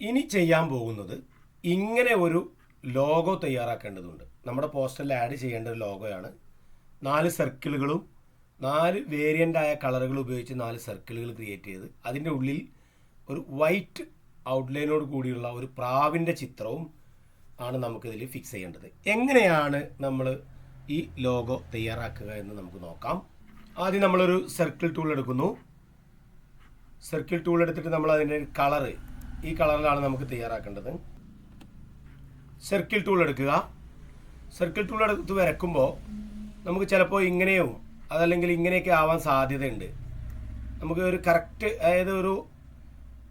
ഇനി ചെയ്യാൻ പോകുന്നത് ഇങ്ങനെ ഒരു ലോഗോ തയ്യാറാക്കേണ്ടതുണ്ട്. നമ്മുടെ പോസ്റ്ററിൽ ആഡ് ചെയ്യേണ്ട ഒരു ലോഗോയാണ്. 4 സർക്കിളുകളും 4 വേരിയൻ്റായ കളറുകൾ ഉപയോഗിച്ച് 4 സർക്കിളുകൾ ക്രിയേറ്റ് ചെയ്ത് അതിൻ്റെ ഉള്ളിൽ ഒരു വൈറ്റ് ഔട്ട്ലൈനോട് കൂടിയുള്ള ഒരു പ്രാവിൻ്റെ ചിത്രവും ആണ് നമുക്കിതിൽ ഫിക്സ് ചെയ്യേണ്ടത്. എങ്ങനെയാണ് നമ്മൾ ഈ ലോഗോ തയ്യാറാക്കുക എന്ന് നമുക്ക് നോക്കാം. ആദ്യം നമ്മളൊരു സർക്കിൾ ടൂൾ എടുക്കുന്നു. സർക്കിൾ ടൂൾ എടുത്തിട്ട് നമ്മൾ അതിൻ്റെ കളറ് ഈ കളറിലാണ് നമുക്ക് തയ്യാറാക്കേണ്ടത്. സർക്കിൾ ടൂൾ എടുക്കുക. സർക്കിൾ ടൂൾ എടുത്ത് വരയ്ക്കുമ്പോൾ നമുക്ക് ചിലപ്പോൾ ഇങ്ങനെയോ അതല്ലെങ്കിൽ ഇങ്ങനെയൊക്കെ ആവാൻ സാധ്യതയുണ്ട്. നമുക്ക് ഒരു കറക്റ്റ്, അതായത് ഒരു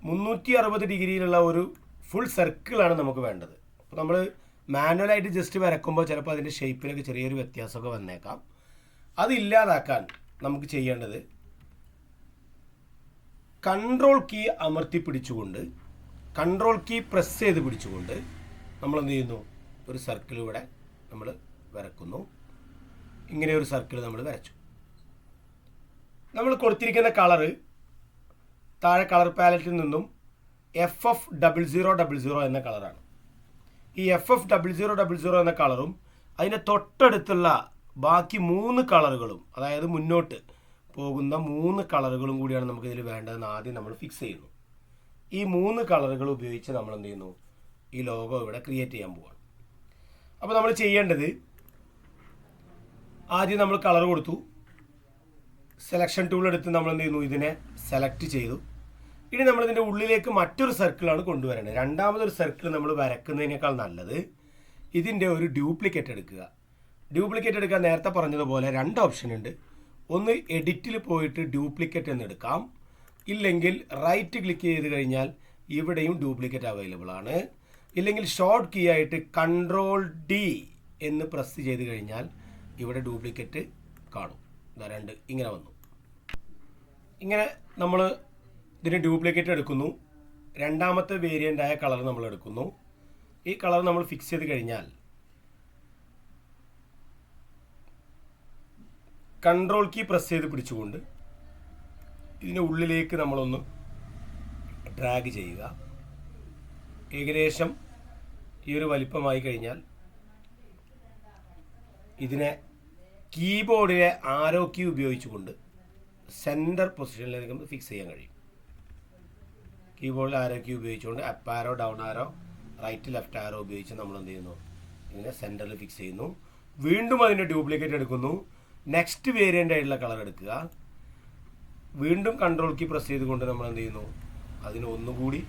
360 ഡിഗ്രിയിലുള്ള ഒരു ഫുൾ സർക്കിളാണ് നമുക്ക് വേണ്ടത്. അപ്പോൾ നമ്മൾ മാനുവലായിട്ട് ജസ്റ്റ് വരയ്ക്കുമ്പോൾ ചിലപ്പോൾ അതിൻ്റെ ഷേപ്പിലൊക്കെ ചെറിയൊരു വ്യത്യാസമൊക്കെ വന്നേക്കാം. അതില്ലാതാക്കാൻ നമുക്ക് ചെയ്യേണ്ടത് കൺട്രോൾ കീ അമർത്തി പിടിച്ചുകൊണ്ട്, കൺട്രോൾ കീ പ്രസ് ചെയ്ത് പിടിച്ചുകൊണ്ട് നമ്മൾ എന്ത് ചെയ്യുന്നു, ഒരു സർക്കിൾ ഇവിടെ നമ്മൾ വരക്കുന്നു. ഇങ്ങനെ ഒരു സർക്കിൾ നമ്മൾ വരച്ചു. നമ്മൾ കൊടുത്തിരിക്കുന്ന കളറ് താഴെ കളർ പാലറ്റിൽ നിന്നും FF0000 എന്ന കളറാണ്. ഈ FF0000 എന്ന കളറും അതിൻ്റെ തൊട്ടടുത്തുള്ള ബാക്കി 3 കളറുകളും, അതായത് മുന്നോട്ട് പോകുന്ന 3 കളറുകളും കൂടിയാണ് നമുക്കിതിൽ വേണ്ടതെന്ന് ആദ്യം നമ്മൾ ഫിക്സ് ചെയ്യുന്നു. ഈ 3 കളറുകൾ ഉപയോഗിച്ച് നമ്മൾ എന്ത് ചെയ്യുന്നു, ഈ ലോഗോ ഇവിടെ ക്രിയേറ്റ് ചെയ്യാൻ പോവാണ്. അപ്പോൾ നമ്മൾ ചെയ്യേണ്ടത്, ആദ്യം നമ്മൾ കളർ കൊടുത്തു, സെലക്ഷൻ ടൂൾ എടുത്ത് നമ്മൾ എന്ത് ചെയ്യുന്നു, ഇതിനെ സെലക്ട് ചെയ്തു. ഇനി നമ്മളിതിൻ്റെ ഉള്ളിലേക്ക് മറ്റൊരു സർക്കിളാണ് കൊണ്ടുവരേണ്ടത്. രണ്ടാമതൊരു സർക്കിൾ നമ്മൾ വരക്കുന്നതിനേക്കാൾ നല്ലത് ഇതിൻ്റെ ഒരു ഡ്യൂപ്ലിക്കേറ്റ് എടുക്കുക. ഡ്യൂപ്ലിക്കേറ്റ് എടുക്കാൻ നേരത്തെ പറഞ്ഞതുപോലെ 2 ഓപ്ഷൻ ഉണ്ട്. ഒന്ന് എഡിറ്റിൽ പോയിട്ട് ഡ്യൂപ്ലിക്കേറ്റ് എന്ന് എടുക്കാം, ഇല്ലെങ്കിൽ റൈറ്റ് ക്ലിക്ക് ചെയ്ത് കഴിഞ്ഞാൽ ഇവിടെയും ഡ്യൂപ്ലിക്കേറ്റ് അവൈലബിൾ ആണ്. ഇല്ലെങ്കിൽ ഷോർട്ട് കീ ആയിട്ട് കൺട്രോൾ D എന്ന് പ്രസ് ചെയ്ത് കഴിഞ്ഞാൽ ഇവിടെ ഡ്യൂപ്ലിക്കേറ്റ് കാണും. 2 ഇങ്ങനെ വന്നു. ഇങ്ങനെ നമ്മൾ ഇതിന് ഡ്യൂപ്ലിക്കേറ്റ് എടുക്കുന്നു. രണ്ടാമത്തെ വേരിയൻ്റായ കളർ നമ്മൾ എടുക്കുന്നു. ഈ കളർ നമ്മൾ ഫിക്സ് ചെയ്ത് കഴിഞ്ഞാൽ കൺട്രോൾ കീ പ്രസ് ചെയ്ത് പിടിച്ചുകൊണ്ട് ഇതിൻ്റെ ഉള്ളിലേക്ക് നമ്മളൊന്ന് ഡ്രാഗ് ചെയ്യുക. ഏകദേശം ഈ ഒരു വലിപ്പമായി കഴിഞ്ഞാൽ ഇതിനെ കീബോർഡിലെ ആരോ കീ ഉപയോഗിച്ചുകൊണ്ട് സെൻറ്റർ പൊസിഷനിലേക്ക് ഫിക്സ് ചെയ്യാൻ കഴിയും. കീബോർഡിൽ ആരോ കീ ഉപയോഗിച്ചുകൊണ്ട് up arrow, down arrow, right left arrow ഉപയോഗിച്ച് നമ്മൾ എന്ത് ചെയ്യുന്നു, ഇതിനെ സെൻറ്ററിൽ ഫിക്സ് ചെയ്യുന്നു. വീണ്ടും അതിൻ്റെ ഡ്യൂപ്ലിക്കേറ്റ് എടുക്കുന്നു. നെക്സ്റ്റ് വേരിയൻ്റ് ആയിട്ടുള്ള കളർ എടുക്കുക. വീണ്ടും കൺട്രോൾ കീ പ്രസ് ചെയ്തുകൊണ്ട് നമ്മൾ എന്ത് ചെയ്യുന്നു, അതിനെ ഒന്നുകൂടി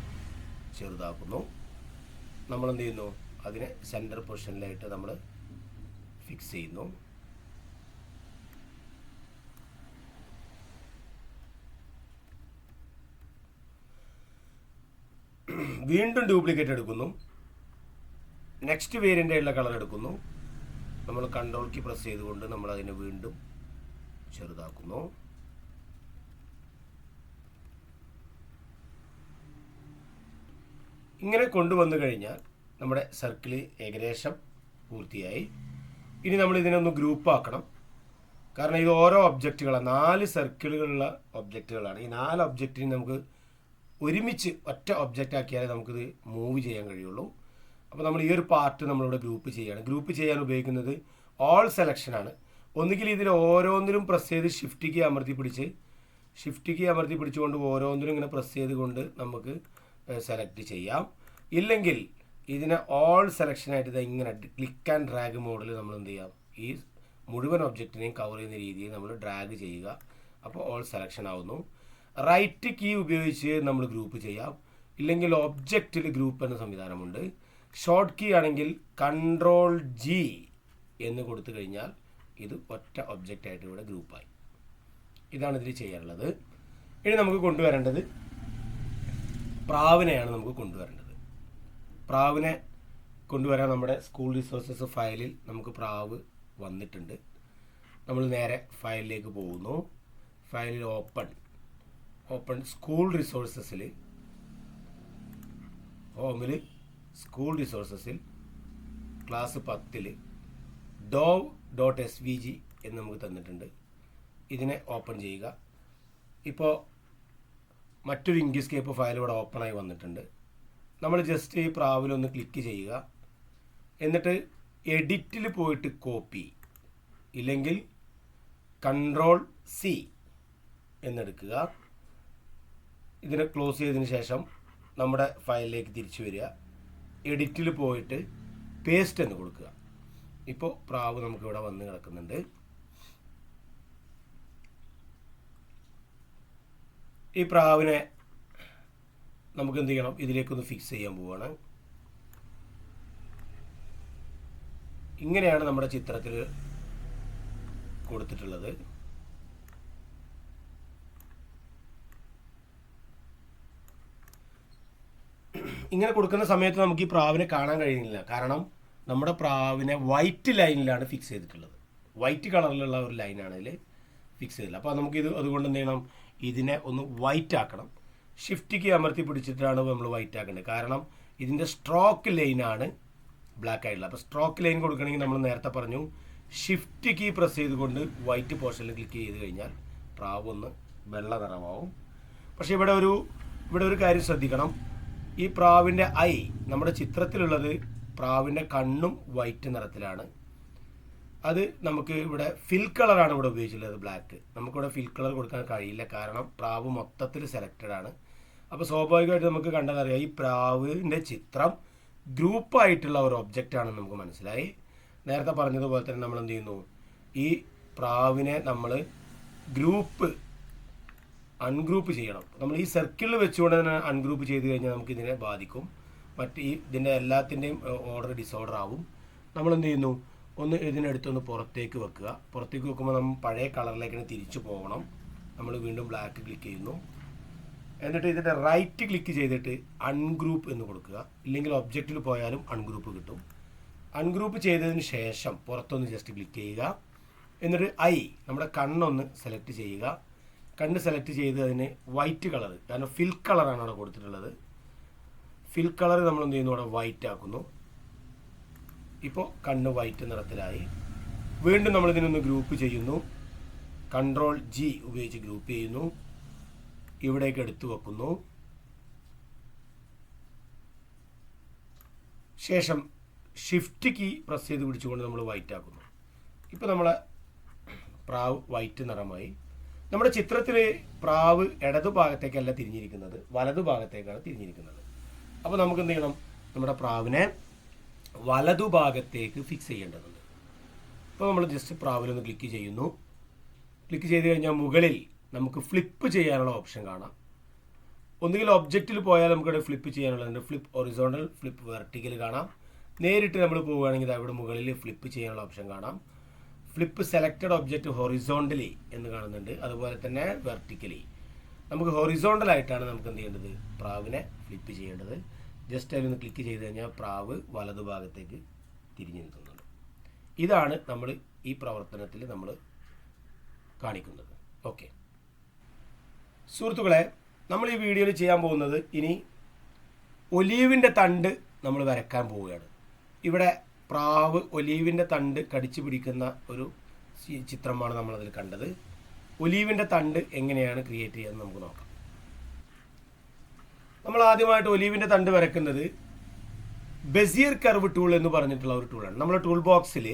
ചെറുതാക്കുന്നു. നമ്മൾ എന്ത് ചെയ്യുന്നു, അതിനെ സെൻറ്റർ പൊസിഷനിലായിട്ട് നമ്മൾ ഫിക്സ് ചെയ്യുന്നു. വീണ്ടും ഡ്യൂപ്ലിക്കേറ്റ് എടുക്കുന്നു. നെക്സ്റ്റ് വേരിയൻ്റ് ആയിട്ടുള്ള കളർ എടുക്കുന്നു. നമ്മൾ കൺട്രോൾ കീ പ്രസ് ചെയ്തുകൊണ്ട് നമ്മൾ അതിനെ വീണ്ടും ചെറുതാക്കുന്നു. ഇങ്ങനെ കൊണ്ടുവന്നു കഴിഞ്ഞാൽ നമ്മുടെ സർക്കിൾ ഏകദേശം പൂർത്തിയായി. ഇനി നമ്മൾ ഇതിനൊന്ന് ഗ്രൂപ്പ് ആക്കണം. കാരണം ഇത് ഓരോ ഒബ്ജക്റ്റുകളാണ്, 4 സർക്കിളുകളുള്ള ഒബ്ജക്റ്റുകളാണ്. ഈ 4 ഒബ്ജക്റ്റിന് നമുക്ക് ഒരുമിച്ച് ഒറ്റ ഒബ്ജക്റ്റ് ആക്കിയാലേ നമുക്കിത് മൂവ് ചെയ്യാൻ കഴിയുള്ളൂ. അപ്പോൾ നമ്മൾ ഈ ഒരു പാർട്ട് നമ്മളിവിടെ ഗ്രൂപ്പ് ചെയ്യുകയാണ്. ഗ്രൂപ്പ് ചെയ്യാൻ ഉപയോഗിക്കുന്നത് ഓൾ സെലക്ഷനാണ്. ഒന്നുകിൽ ഇതിൽ ഓരോന്നിലും പ്രസ് ചെയ്ത് ഷിഫ്റ്റ് കീ അമർത്തി പിടിച്ചുകൊണ്ട് ഓരോന്നിലും ഇങ്ങനെ പ്രസ് ചെയ്തുകൊണ്ട് നമുക്ക് സെലക്ട് ചെയ്യാം. ഇല്ലെങ്കിൽ ഇതിനെ ഓൾ സെലക്ഷനായിട്ട് ഇത് ഇങ്ങനെ ക്ലിക്ക് ആൻഡ് ഡ്രാഗ് മോഡിൽ നമ്മൾ എന്ത് ചെയ്യാം, ഈ മുഴുവൻ ഒബ്ജക്റ്റിനെയും കവർ ചെയ്യുന്ന രീതിയിൽ നമ്മൾ ഡ്രാഗ് ചെയ്യുക. അപ്പോൾ ഓൾ സെലക്ഷൻ ആവുന്നു. റൈറ്റ് കീ ഉപയോഗിച്ച് നമ്മൾ ഗ്രൂപ്പ് ചെയ്യാം. ഇല്ലെങ്കിൽ ഒബ്ജക്റ്റിൽ ഗ്രൂപ്പ് എന്ന സംവിധാനമുണ്ട്. ഷോർട്ട് കീ ആണെങ്കിൽ കൺട്രോൾ G എന്ന് കൊടുത്തു കഴിഞ്ഞാൽ ഇത് ഒറ്റ ഒബ്ജക്റ്റായിട്ട് ഇവിടെ ഗ്രൂപ്പായി. ഇതാണ് ഇതിൽ ചെയ്യാനുള്ളത്. ഇനി നമുക്ക് കൊണ്ടുവരേണ്ടത് പ്രാവിനെയാണ് നമുക്ക് കൊണ്ടുവരേണ്ടത്. പ്രാവിനെ കൊണ്ടുവരാൻ നമ്മുടെ സ്കൂൾ റിസോഴ്സസ് ഫയലിൽ നമുക്ക് പ്രാവ് വന്നിട്ടുണ്ട്. നമ്മൾ നേരെ ഫയലിലേക്ക് പോകുന്നു. ഫയലിൽ ഓപ്പൺ സ്കൂൾ റിസോഴ്സസിൽ, ഹോമിൽ സ്കൂൾ റിസോഴ്സസിൽ ക്ലാസ് 10 dov.svg എന്ന് നമുക്ക് തന്നിട്ടുണ്ട്. ഇതിനെ ഓപ്പൺ ചെയ്യുക. ഇപ്പോൾ മറ്റൊരു ഇങ്ക്സ്കേപ്പ് ഫയൽ ഇവിടെ ഓപ്പണായി വന്നിട്ടുണ്ട്. നമ്മൾ ജസ്റ്റ് ഈ പ്രാവിലൊന്ന് ക്ലിക്ക് ചെയ്യുക. എന്നിട്ട് എഡിറ്റിൽ പോയിട്ട് കോപ്പി, ഇല്ലെങ്കിൽ Ctrl+C എന്നെടുക്കുക. ഇതിനെ ക്ലോസ് ചെയ്തതിന് ശേഷം നമ്മുടെ ഫയലിലേക്ക് തിരിച്ചു വരിക. എഡിറ്റിൽ പോയിട്ട് പേസ്റ്റ് എന്ന് കൊടുക്കുക. ഇപ്പോൾ പ്രാവ് നമുക്കിവിടെ വന്ന് കിടക്കുന്നുണ്ട്. ഈ പ്രാവിനെ നമുക്ക് എന്ത് ചെയ്യണം, ഇതിലേക്കൊന്ന് ഫിക്സ് ചെയ്യാൻ പോവുകയാണ്. ഇങ്ങനെയാണ് നമ്മുടെ ചിത്രത്തിൽ കൊടുത്തിട്ടുള്ളത്. ഇങ്ങനെ കൊടുക്കുന്ന സമയത്ത് നമുക്ക് ഈ പ്രാവിനെ കാണാൻ കഴിയുന്നില്ല. കാരണം നമ്മുടെ പ്രാവിനെ വൈറ്റ് ലൈനിലാണ് ഫിക്സ് ചെയ്തിട്ടുള്ളത്. വൈറ്റ് കളറിലുള്ള ഒരു ലൈനാണ് ഇതിൽ ഫിക്സ് ചെയ്തിട്ടുള്ളത്. അപ്പോൾ നമുക്കിത് അതുകൊണ്ട് എന്ത് ചെയ്യണം, ഇതിനെ ഒന്ന് വൈറ്റ് ആക്കണം. ഷിഫ്റ്റ് കീ അമർത്തി പിടിച്ചിട്ടാണ് നമ്മൾ വൈറ്റ് ആക്കേണ്ടത്. കാരണം ഇതിൻ്റെ സ്ട്രോക്ക് ലൈനാണ് ബ്ലാക്ക് ആയിട്ടുള്ളത്. അപ്പോൾ സ്ട്രോക്ക് ലൈൻ കൊടുക്കണമെങ്കിൽ നമ്മൾ നേരത്തെ പറഞ്ഞു ഷിഫ്റ്റ് കീ പ്രസ് ചെയ്തുകൊണ്ട് വൈറ്റ് പോർഷനിൽ ക്ലിക്ക് ചെയ്ത് കഴിഞ്ഞാൽ പ്രാവ് ഒന്ന് വെള്ള നിറമാവും. പക്ഷേ ഇവിടെ ഒരു കാര്യം ശ്രദ്ധിക്കണം. ഈ പ്രാവിൻ്റെ ഐ, നമ്മുടെ ചിത്രത്തിലുള്ളത് പ്രാവിൻ്റെ കണ്ണും വൈറ്റ് നിറത്തിലാണ്. അത് നമുക്ക് ഇവിടെ ഫിൽ കളറാണ് ഇവിടെ ഉപയോഗിച്ചിട്ടുള്ളത്, ബ്ലാക്ക്. നമുക്കിവിടെ ഫിൽ കളർ കൊടുക്കാൻ കഴിയില്ല, കാരണം പ്രാവ് മൊത്തത്തിൽ സെലക്റ്റഡ് ആണ്. അപ്പോൾ സ്വാഭാവികമായിട്ട് നമുക്ക് കണ്ടതറിയാം, ഈ പ്രാവിൻ്റെ ചിത്രം ഗ്രൂപ്പായിട്ടുള്ള ഒരു ഒബ്ജക്റ്റ് ആണെന്ന് നമുക്ക് മനസ്സിലായി. നേരത്തെ പറഞ്ഞതുപോലെ തന്നെ നമ്മൾ എന്ത് ചെയ്യുന്നു, ഈ പ്രാവിനെ നമ്മൾ അൺഗ്രൂപ്പ് ചെയ്യണം. നമ്മൾ ഈ സർക്കിളിൽ വെച്ചുകൊണ്ട് തന്നെ അൺഗ്രൂപ്പ് ചെയ്ത് കഴിഞ്ഞാൽ നമുക്ക് ഇതിനെ ബാധിക്കും. ഇതിൻ്റെ എല്ലാത്തിൻ്റെയും ഓർഡർ ഡിസോർഡർ ആവും. നമ്മൾ എന്ത് ചെയ്യുന്നു, ഇതിനെടുത്തൊന്ന് പുറത്തേക്ക് വെക്കുക. പുറത്തേക്ക് വെക്കുമ്പോൾ നമ്മൾ പഴയ കളറിലേക്ക് തിരിച്ചു പോകണം. നമ്മൾ വീണ്ടും ബ്ലാക്ക് ക്ലിക്ക് ചെയ്യുന്നു. എന്നിട്ട് ഇതിൻ്റെ റൈറ്റ് ക്ലിക്ക് ചെയ്തിട്ട് അൺഗ്രൂപ്പ് എന്ന് കൊടുക്കുക. ഇല്ലെങ്കിൽ ഒബ്ജക്റ്റിൽ പോയാലും അൺഗ്രൂപ്പ് കിട്ടും. അൺഗ്രൂപ്പ് ചെയ്തതിന് ശേഷം പുറത്തൊന്ന് ജസ്റ്റ് ക്ലിക്ക് ചെയ്യുക. എന്നിട്ട് നമ്മുടെ കണ്ണൊന്ന് സെലക്ട് ചെയ്യുക. കണ്ണ് സെലക്ട് ചെയ്ത് അതിന് വൈറ്റ് കളർ, കാരണം ഫിൽ കളറാണ് അവിടെ കൊടുത്തിട്ടുള്ളത്. ഫിൽ കളർ നമ്മൾ എന്ത് ചെയ്യുന്നു, അവിടെ വൈറ്റ് ആക്കുന്നു. ഇപ്പോൾ കണ്ണ് വൈറ്റ് നിറത്തിലായി. വീണ്ടും നമ്മളിതിനൊന്ന് ഗ്രൂപ്പ് ചെയ്യുന്നു. Ctrl+G ഉപയോഗിച്ച് ഗ്രൂപ്പ് ചെയ്യുന്നു. ഇവിടേക്ക് എടുത്തു വെക്കുന്നു. ശേഷം ഷിഫ്റ്റ് കീ പ്രസ് ചെയ്ത് പിടിച്ചുകൊണ്ട് നമ്മൾ വൈറ്റ് ആക്കുന്നു. ഇപ്പോൾ നമ്മളെ പ്രാവ് വൈറ്റ് നിറമായി. നമ്മുടെ ചിത്രത്തിൽ പ്രാവ് ഇടതുഭാഗത്തേക്കല്ല തിരിഞ്ഞിരിക്കുന്നത്, വലതുഭാഗത്തേക്കാണ് തിരിഞ്ഞിരിക്കുന്നത്. അപ്പോൾ നമുക്ക് എന്ത് ചെയ്യണം, നമ്മുടെ പ്രാവിനെ വലതുഭാഗത്തേക്ക് ഫിക്സ് ചെയ്യേണ്ടതുണ്ട്. അപ്പോൾ നമ്മൾ ജസ്റ്റ് പ്രാവിലൊന്ന് ക്ലിക്ക് ചെയ്യുന്നു. ക്ലിക്ക് ചെയ്ത് കഴിഞ്ഞാൽ മുകളിൽ നമുക്ക് ഫ്ലിപ്പ് ചെയ്യാനുള്ള ഓപ്ഷൻ കാണാം. ഒന്നുകിൽ ഒബ്ജക്റ്റിൽ പോയാൽ നമുക്കിവിടെ ഫ്ലിപ്പ് ചെയ്യാനുള്ളതുണ്ട്. ഫ്ലിപ്പ് ഹൊറിസോണ്ടൽ, ഫ്ലിപ്പ് വെർട്ടിക്കൽ കാണാം. നേരിട്ട് നമ്മൾ പോവുകയാണെങ്കിൽ അവിടെ മുകളിൽ ഫ്ലിപ്പ് ചെയ്യാനുള്ള ഓപ്ഷൻ കാണാം. ഫ്ലിപ്പ് സെലക്റ്റഡ് ഒബ്ജക്റ്റ് ഹൊറിസോണ്ടലി എന്ന് കാണുന്നുണ്ട്. അതുപോലെ തന്നെ വെർട്ടിക്കലി. നമുക്ക് ഹൊറിസോണ്ടലായിട്ടാണ് നമുക്ക് എന്ത് ചെയ്യേണ്ടത്, പ്രാവിനെ ഫ്ലിപ്പ് ചെയ്യേണ്ടത്. ജസ്റ്റ് അതിലൊന്ന് ക്ലിക്ക് ചെയ്ത് കഴിഞ്ഞാൽ പ്രാവ് വലതുഭാഗത്തേക്ക് തിരിഞ്ഞു നിൽക്കുന്നുണ്ട്. ഇതാണ് നമ്മൾ ഈ പ്രവർത്തനത്തിൽ നമ്മൾ കാണിക്കുന്നത്. ഓക്കെ സുഹൃത്തുക്കളെ, നമ്മൾ ഈ വീഡിയോയിൽ ചെയ്യാൻ പോകുന്നത് ഇനി ഒലീവിൻ്റെ തണ്ട് നമ്മൾ വരയ്ക്കാൻ പോവുകയാണ്. ഇവിടെ പ്രാവ് ഒലീവിൻ്റെ തണ്ട് കടിച്ചു പിടിക്കുന്ന ഒരു ചിത്രമാണ് നമ്മളതിൽ കണ്ടത്. ഒലീവിൻ്റെ തണ്ട് എങ്ങനെയാണ് ക്രിയേറ്റ് ചെയ്യുന്നത് നമുക്ക് നോക്കാം. നമ്മൾ ആദ്യമായിട്ട് ഒലീവിൻ്റെ തണ്ട് വരയ്ക്കുന്നത് ബെസിയർ കർവ് ടൂൾ എന്ന് പറഞ്ഞിട്ടുള്ള ഒരു ടൂളാണ്. നമ്മുടെ ടൂൾ ബോക്സിൽ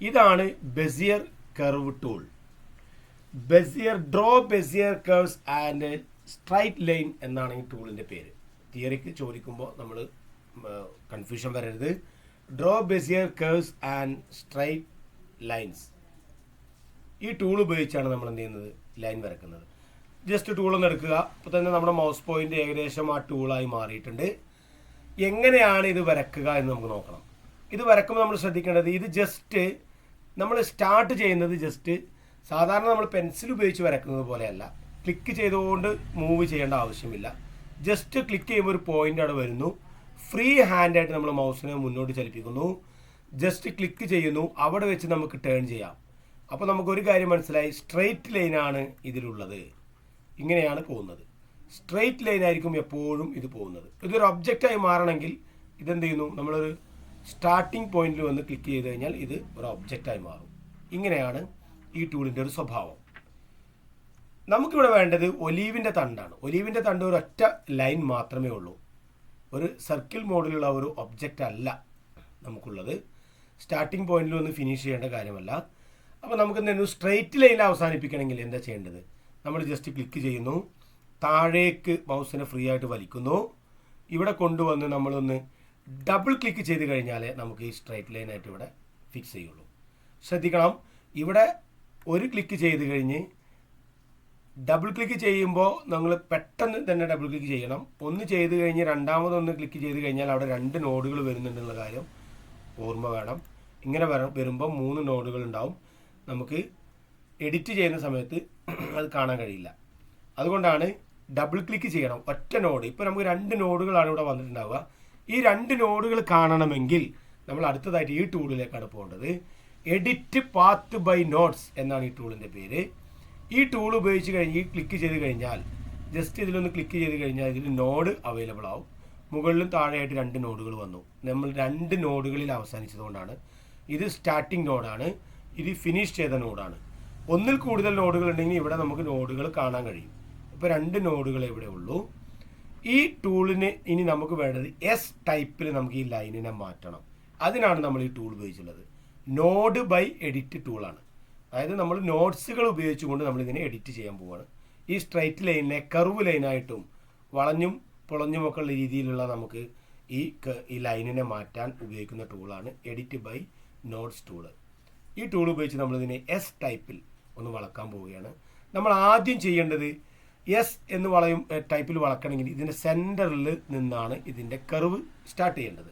ഇതാണ് Bezier curve tool. Bezier curves and straight line എന്നാണ് ഈ ടൂളിൻ്റെ പേര്. തിയറിക്ക് ചോദിക്കുമ്പോൾ നമ്മൾ കൺഫ്യൂഷൻ വരരുത്. Draw Bezier curves and straight lines. ഈ ടൂൾ ഉപയോഗിച്ചാണ് നമ്മൾ എന്ത് ചെയ്യുന്നത്, ലൈൻ വരയ്ക്കുന്നത്. ജസ്റ്റ് ടൂളൊന്ന് എടുക്കുക. അപ്പോൾ തന്നെ നമ്മുടെ മൗസ് പോയിന്റ് ഏകദേശം ആ ടൂളായി മാറിയിട്ടുണ്ട്. എങ്ങനെയാണ് ഇത് വരയ്ക്കുക എന്ന് നമുക്ക് നോക്കണം. ഇത് വരയ്ക്കുമ്പോൾ നമ്മൾ ശ്രദ്ധിക്കേണ്ടത്, ഇത് ജസ്റ്റ് നമ്മൾ സ്റ്റാർട്ട് ചെയ്യുന്നത് ജസ്റ്റ് സാധാരണ നമ്മൾ പെൻസിൽ ഉപയോഗിച്ച് വരയ്ക്കുന്നത് പോലെയല്ല. ക്ലിക്ക് ചെയ്തുകൊണ്ട് മൂവ് ചെയ്യേണ്ട ആവശ്യമില്ല. ജസ്റ്റ് ക്ലിക്ക് ചെയ്യുമ്പോൾ ഒരു പോയിന്റ് അവിടെ വരുന്നു. ഫ്രീ ഹാൻഡായിട്ട് നമ്മൾ മൗസിനെ മുന്നോട്ട് ചലിപ്പിക്കുന്നു. ജസ്റ്റ് ക്ലിക്ക് ചെയ്യുന്നു, അവിടെ വെച്ച് നമുക്ക് ടേൺ ചെയ്യാം. അപ്പോൾ നമുക്കൊരു കാര്യം മനസ്സിലായി, സ്ട്രെയിറ്റ് ലൈനാണ് ഇതിലുള്ളത്. ഇങ്ങനെയാണ് പോകുന്നത്. സ്ട്രെയിറ്റ് ലൈൻ ആയിരിക്കും എപ്പോഴും ഇത് പോകുന്നത്. ഇതൊരു ഒബ്ജക്റ്റായി മാറണമെങ്കിൽ ഇതെന്ത് ചെയ്യുന്നു, നമ്മളൊരു സ്റ്റാർട്ടിംഗ് പോയിന്റിൽ വന്ന് ക്ലിക്ക് ചെയ്ത് കഴിഞ്ഞാൽ ഇത് ഒരു ഒബ്ജക്റ്റായി മാറും. ഇങ്ങനെയാണ് ഈ ടൂളിൻ്റെ ഒരു സ്വഭാവം. നമുക്കിവിടെ വേണ്ടത് ഒലീവിൻ്റെ തണ്ടാണ്. ഒലീവിൻ്റെ തണ്ട് ഒരൊറ്റ ലൈൻ മാത്രമേ ഉള്ളൂ. ഒരു സർക്കിൾ മോഡിലുള്ള ഒരു ഒബ്ജക്റ്റ് അല്ല നമുക്കുള്ളത്. സ്റ്റാർട്ടിംഗ് പോയിന്റിൽ ഒന്ന് ഫിനിഷ് ചെയ്യേണ്ട കാര്യമല്ല. അപ്പോൾ നമുക്ക് എന്തെങ്കിലും സ്ട്രെയിറ്റ് ലൈനിൽ അവസാനിപ്പിക്കണമെങ്കിൽ എന്താ ചെയ്യേണ്ടത്? നമ്മൾ ജസ്റ്റ് ക്ലിക്ക് ചെയ്യുന്നു, താഴേക്ക് മൗസിനെ ഫ്രീ ആയിട്ട് വലിക്കുന്നു, ഇവിടെ കൊണ്ടുവന്ന് നമ്മളൊന്ന് ഡബിൾ ക്ലിക്ക് ചെയ്ത് കഴിഞ്ഞാൽ നമുക്ക് ഈ സ്ട്രെയിറ്റ് ലൈനായിട്ട് ഇവിടെ ഫിക്സ് ചെയ്യുള്ളൂ. ശ്രദ്ധിക്കണം, ഇവിടെ ഒരു ക്ലിക്ക് ചെയ്ത് കഴിഞ്ഞ് ഡബിൾ ക്ലിക്ക് ചെയ്യുമ്പോൾ നമ്മൾ പെട്ടെന്ന് തന്നെ ഡബിൾ ക്ലിക്ക് ചെയ്യണം. ഒന്ന് ചെയ്ത് കഴിഞ്ഞ് രണ്ടാമതൊന്ന് ക്ലിക്ക് ചെയ്ത് കഴിഞ്ഞാൽ അവിടെ 2 നോഡുകൾ വരുന്നുണ്ടെന്നുള്ള കാര്യം ഓർമ്മ വേണം. ഇങ്ങനെ വരുമ്പോൾ 3 നോഡുകൾ ഉണ്ടാവും. നമുക്ക് എഡിറ്റ് ചെയ്യുന്ന സമയത്ത് അത് കാണാൻ കഴിയില്ല. അതുകൊണ്ടാണ് ഡബിൾ ക്ലിക്ക് ചെയ്യണം. ഒറ്റ നോഡ്, ഇപ്പോൾ നമുക്ക് 2 നോഡുകളാണ് ഇവിടെ വന്നിട്ടുണ്ടാവുക. ഈ 2 നോഡുകൾ കാണണമെങ്കിൽ നമ്മൾ അടുത്തതായിട്ട് ഈ ടൂളിലേക്കാണ് പോകേണ്ടത്. എഡിറ്റ് പാത്ത് ബൈ നോട്ട്സ് എന്നാണ് ഈ ടൂളിൻ്റെ പേര്. ഈ ടൂൾ ഉപയോഗിച്ച് കഴിഞ്ഞ് ഈ ക്ലിക്ക് ചെയ്ത് കഴിഞ്ഞാൽ ജസ്റ്റ് ഇതിലൊന്ന് ക്ലിക്ക് ചെയ്ത് കഴിഞ്ഞാൽ ഇതിൽ നോഡ് അവൈലബിൾ ആവും. മുകളിലും താഴെയായിട്ട് 2 നോഡുകൾ വന്നു. നമ്മൾ 2 നോഡുകളിൽ അവസാനിച്ചതുകൊണ്ടാണ്. ഇത് സ്റ്റാർട്ടിംഗ് നോഡാണ്, ഇത് ഫിനിഷ് ചെയ്ത നോഡാണ്. ഒന്നിൽ കൂടുതൽ നോഡുകൾ ഉണ്ടെങ്കിൽ ഇവിടെ നമുക്ക് നോഡുകൾ കാണാൻ കഴിയും. ഇപ്പോൾ 2 നോഡുകൾ ഇവിടെ ഉള്ളൂ. ഈ ടൂളിന് ഇനി നമുക്ക് വേണ്ടത് എസ് ടൈപ്പിൽ നമുക്ക് ഈ ലൈനിനെ മാറ്റണം. അതിനാണ് നമ്മൾ ഈ ടൂൾ ഉപയോഗിച്ചുള്ളത്. നോഡ് ബൈ എഡിറ്റ് ടൂളാണ്. അതായത് നമ്മൾ നോട്ട്സുകൾ ഉപയോഗിച്ചുകൊണ്ട് നമ്മളിതിനെ എഡിറ്റ് ചെയ്യാൻ പോവുകയാണ്. ഈ സ്ട്രൈറ്റ് ലൈനിനെ കർവ് ലൈനായിട്ടും വളഞ്ഞും പൊളഞ്ഞുമൊക്കെ ഉള്ള രീതിയിലുള്ള നമുക്ക് ഈ ലൈനിനെ മാറ്റാൻ ഉപയോഗിക്കുന്ന ടൂളാണ് എഡിറ്റ് ബൈ നോട്ട്സ് ടൂള്. ഈ ടൂൾ ഉപയോഗിച്ച് നമ്മളിതിനെ എസ് ടൈപ്പിൽ ഒന്ന് വളക്കാൻ പോവുകയാണ്. നമ്മൾ ആദ്യം ചെയ്യേണ്ടത് എസ് എന്ന് ടൈപ്പിൽ വളക്കണമെങ്കിൽ ഇതിൻ്റെ സെൻറ്ററിൽ നിന്നാണ് ഇതിൻ്റെ കർവ് സ്റ്റാർട്ട് ചെയ്യേണ്ടത്.